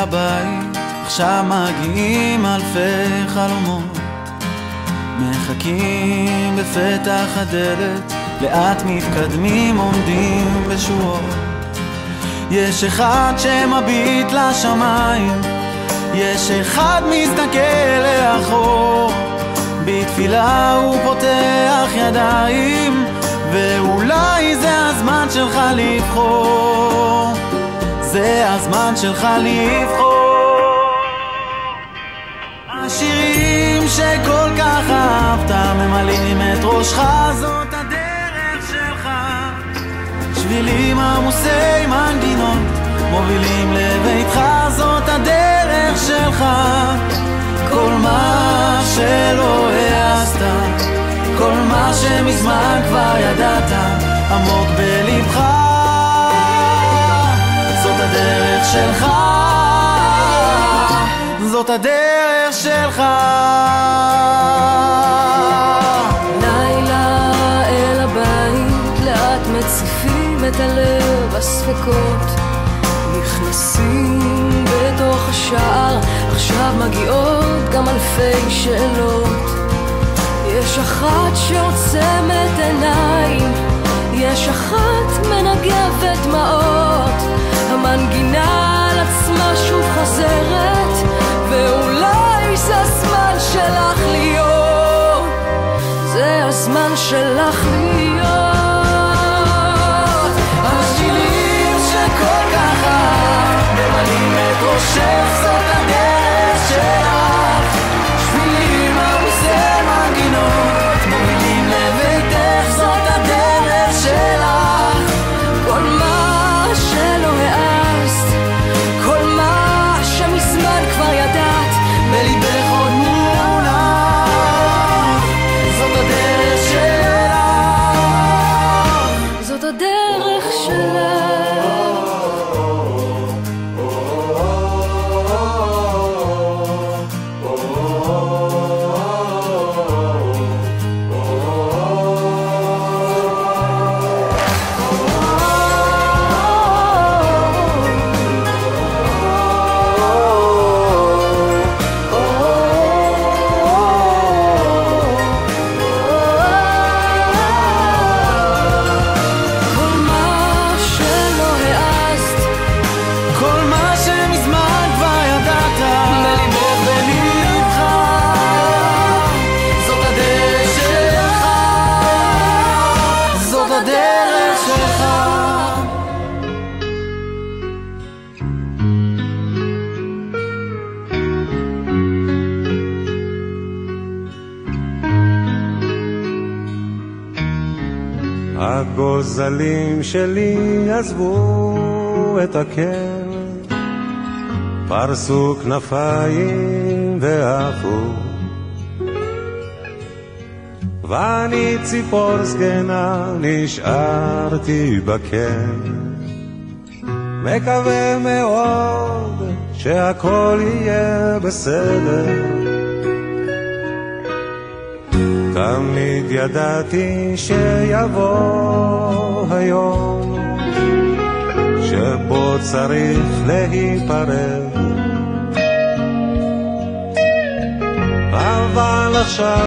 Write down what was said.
הבית, עכשיו מגיעים אלפי חלומות, מחכים בפתח הדלת, לאט מתקדמים עומדים בשורות. יש אחד שמביט לשמיים, יש אחד מסתכל לאחור, בתפילה הוא פותח ידיים, ואולי זה הזמן שלך לבחור, זה הזמן שלך לבחור. השירים שכל כך אהבת ממלאים את ראשך, זאת הדרך שלך. שבילים עמוסי מנגינות מובילים לביתך, זאת הדרך שלך. כל מה שלא העזת, כל מה שמזמן כבר ידעת, עמוק בלבך, זאת הדרך שלך, זאת הדרך שלך. לילה אל הבית, לאט מציפים את הלב, הספקות נכנסים בתוך השער, עכשיו מגיעות גם אלפי שאלות. יש אחת שעוצמת עיניים, יש אחת מנגבת דמעות, המנגינה על עצמה שוב חוזרת, ואולי זה הזמן שלך להיות, זה הזמן שלך להיות. השירים שכל כך ממלאים את ראשך, זאת הדרך שלך. שבילים עמוסי מנגינות מובילים לביתך, זאת הדרך שלך. כל מה שלא העזת, כל מה שמזמן כבר ידעת, בליבך עוד מונח, זאת הדרך שלך, זאת הדרך שלך. הגוזלים שלי עזבו את הקן, פרסו כנפיים ועפו, ואני ציפור זקנה נשארתי בקן, מקווה מאוד שהכל יהיה בסדר. תמיד ידעתי שיבוא היום שבו צריך להיפרד, אבל עכשיו